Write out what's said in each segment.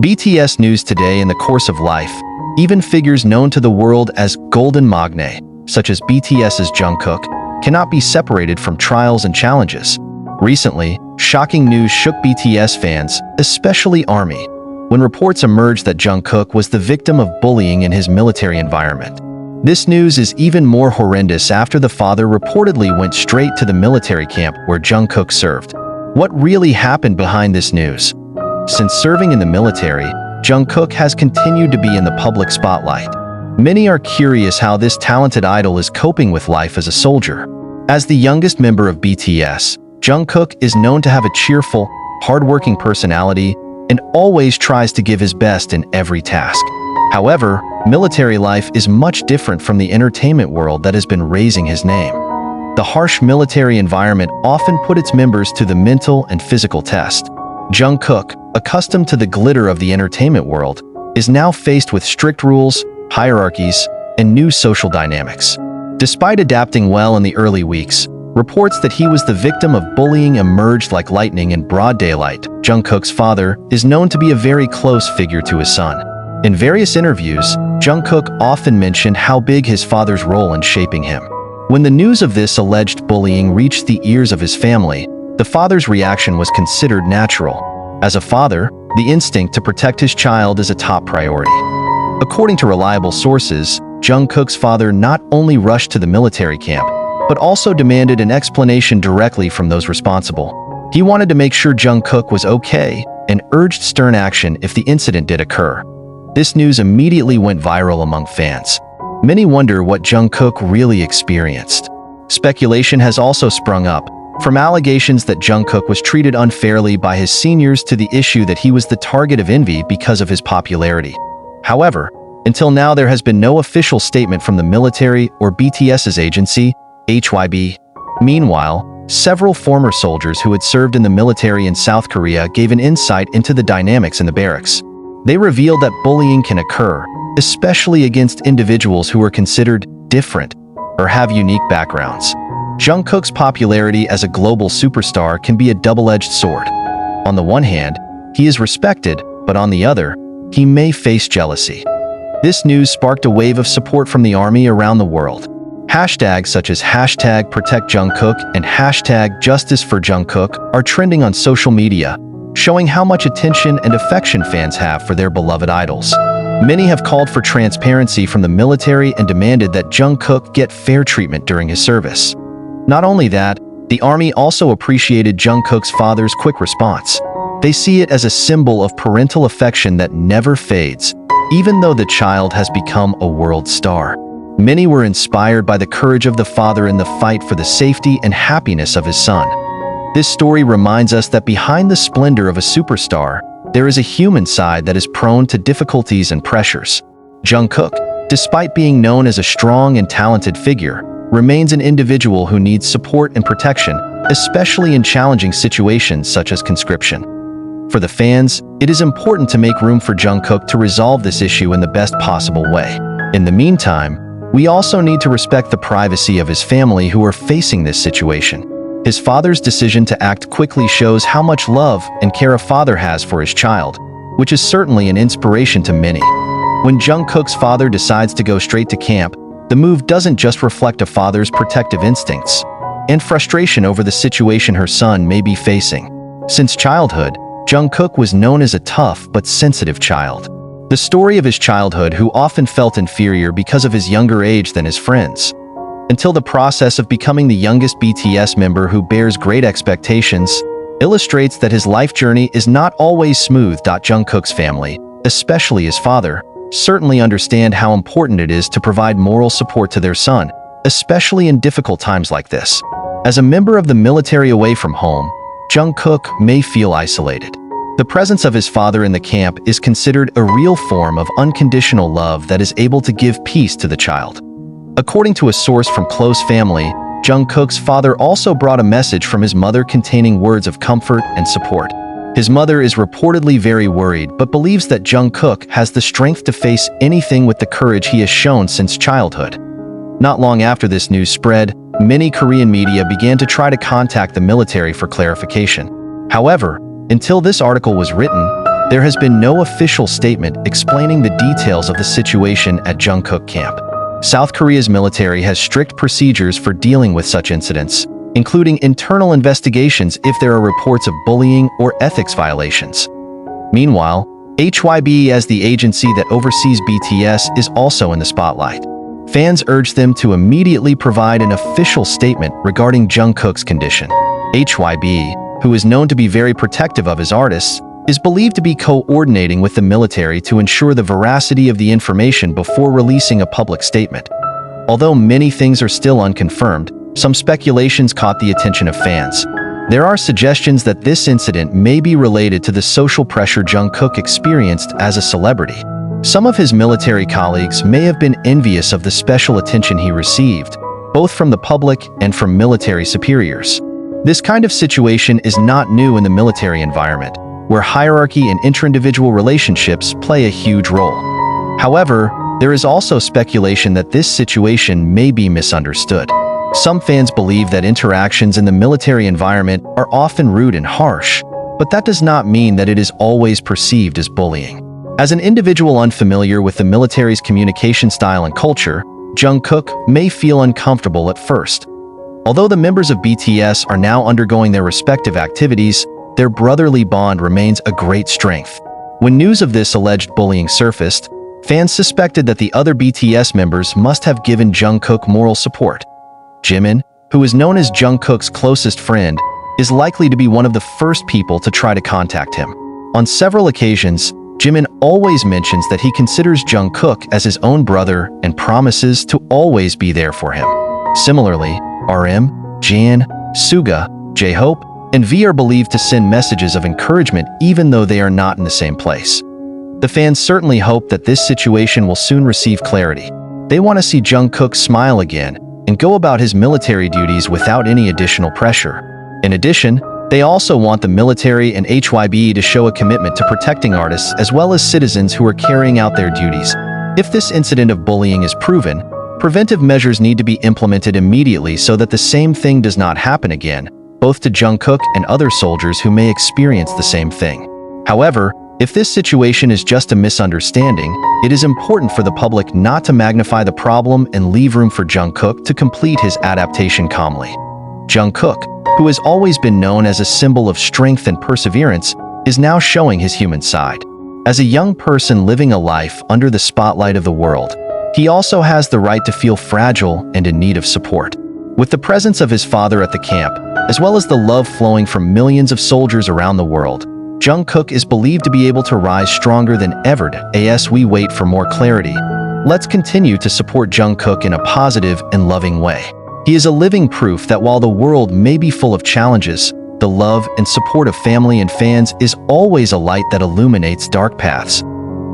BTS news today. In the course of life, even figures known to the world as golden magne, such as BTS's Jungkook, cannot be separated from trials and challenges. Recently, shocking news shook BTS fans, especially ARMY, when reports emerged that Jungkook was the victim of bullying in his military environment. This news is even more horrendous after the father reportedly went straight to the military camp where Jungkook served. What really happened behind this news? Since serving in the military, Jungkook has continued to be in the public spotlight. Many are curious how this talented idol is coping with life as a soldier. As the youngest member of BTS, Jungkook is known to have a cheerful, hardworking personality and always tries to give his best in every task. However, military life is much different from the entertainment world that has been raising his name. The harsh military environment often put its members to the mental and physical test. Jungkook, accustomed to the glitter of the entertainment world, is now faced with strict rules, hierarchies, and new social dynamics. Despite adapting well in the early weeks, reports that he was the victim of bullying emerged like lightning in broad daylight. Jungkook's father is known to be a very close figure to his son. In various interviews, Jungkook often mentioned how big his father's role in shaping him. When the news of this alleged bullying reached the ears of his family, the father's reaction was considered natural. As a father, the instinct to protect his child is a top priority. According to reliable sources, Jungkook's father not only rushed to the military camp, but also demanded an explanation directly from those responsible. He wanted to make sure Jungkook was okay and urged stern action if the incident did occur. This news immediately went viral among fans. Many wonder what Jungkook really experienced. Speculation has also sprung up, from allegations that Jungkook was treated unfairly by his seniors to the issue that he was the target of envy because of his popularity. However, until now there has been no official statement from the military or BTS's agency, HYB. Meanwhile, several former soldiers who had served in the military in South Korea gave an insight into the dynamics in the barracks. They revealed that bullying can occur, especially against individuals who are considered different or have unique backgrounds. Jungkook's popularity as a global superstar can be a double-edged sword. On the one hand, he is respected, but on the other, he may face jealousy. This news sparked a wave of support from the ARMY around the world. Hashtags such as #ProtectJungkook and #JusticeForJungkook are trending on social media, showing how much attention and affection fans have for their beloved idols. Many have called for transparency from the military and demanded that Jungkook get fair treatment during his service. Not only that, the ARMY also appreciated Jungkook's father's quick response. They see it as a symbol of parental affection that never fades, even though the child has become a world star. Many were inspired by the courage of the father in the fight for the safety and happiness of his son. This story reminds us that behind the splendor of a superstar, there is a human side that is prone to difficulties and pressures. Jungkook, despite being known as a strong and talented figure, remains an individual who needs support and protection, especially in challenging situations such as conscription. For the fans, it is important to make room for Jungkook to resolve this issue in the best possible way. In the meantime, we also need to respect the privacy of his family who are facing this situation. His father's decision to act quickly shows how much love and care a father has for his child, which is certainly an inspiration to many. When Jungkook's father decides to go straight to camp, the move doesn't just reflect a father's protective instincts and frustration over the situation her son may be facing. Since childhood, Jungkook was known as a tough but sensitive child. The story of his childhood, who often felt inferior because of his younger age than his friends, until the process of becoming the youngest BTS member who bears great expectations, illustrates that his life journey is not always smooth. Jungkook's family, especially his father, certainly understand how important it is to provide moral support to their son, especially in difficult times like this. As a member of the military away from home, Jungkook may feel isolated. The presence of his father in the camp is considered a real form of unconditional love that is able to give peace to the child. According to a source from close family, Jungkook's father also brought a message from his mother containing words of comfort and support. His mother is reportedly very worried but believes that Jungkook has the strength to face anything with the courage he has shown since childhood. Not long after this news spread, many Korean media began to try to contact the military for clarification. However, until this article was written, there has been no official statement explaining the details of the situation at Jungkook camp. South Korea's military has strict procedures for dealing with such incidents, including internal investigations if there are reports of bullying or ethics violations. Meanwhile, HYBE, as the agency that oversees BTS, is also in the spotlight. Fans urge them to immediately provide an official statement regarding Jungkook's condition. HYBE, who is known to be very protective of his artists, is believed to be coordinating with the military to ensure the veracity of the information before releasing a public statement. Although many things are still unconfirmed, some speculations caught the attention of fans. There are suggestions that this incident may be related to the social pressure Jungkook experienced as a celebrity. Some of his military colleagues may have been envious of the special attention he received, both from the public and from military superiors. This kind of situation is not new in the military environment, where hierarchy and inter-individual relationships play a huge role. However, there is also speculation that this situation may be misunderstood. Some fans believe that interactions in the military environment are often rude and harsh, but that does not mean that it is always perceived as bullying. As an individual unfamiliar with the military's communication style and culture, Jungkook may feel uncomfortable at first. Although the members of BTS are now undergoing their respective activities, their brotherly bond remains a great strength. When news of this alleged bullying surfaced, fans suspected that the other BTS members must have given Jungkook moral support. Jimin, who is known as Jungkook's closest friend, is likely to be one of the first people to try to contact him. On several occasions, Jimin always mentions that he considers Jungkook as his own brother and promises to always be there for him. Similarly, RM, Jin, Suga, J-Hope, and V are believed to send messages of encouragement even though they are not in the same place. The fans certainly hope that this situation will soon receive clarity. They want to see Jungkook smile again and go about his military duties without any additional pressure. In addition, they also want the military and HYBE to show a commitment to protecting artists as well as citizens who are carrying out their duties. If this incident of bullying is proven, preventive measures need to be implemented immediately so that the same thing does not happen again, both to Jungkook and other soldiers who may experience the same thing. However, if this situation is just a misunderstanding, it is important for the public not to magnify the problem and leave room for Jungkook to complete his adaptation calmly. Jungkook, who has always been known as a symbol of strength and perseverance, is now showing his human side. As a young person living a life under the spotlight of the world, he also has the right to feel fragile and in need of support. With the presence of his father at the camp, as well as the love flowing from millions of soldiers around the world, Jungkook is believed to be able to rise stronger than ever. As we wait for more clarity, let's continue to support Jungkook in a positive and loving way. He is a living proof that while the world may be full of challenges, the love and support of family and fans is always a light that illuminates dark paths.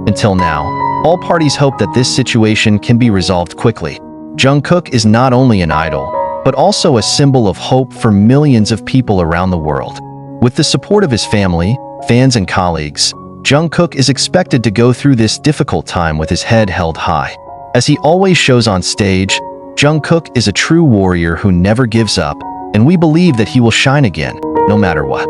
Until now, all parties hope that this situation can be resolved quickly. Jungkook is not only an idol, but also a symbol of hope for millions of people around the world. With the support of his family, fans and colleagues, Jungkook is expected to go through this difficult time with his head held high. As he always shows on stage, Jungkook is a true warrior who never gives up, and we believe that he will shine again, no matter what.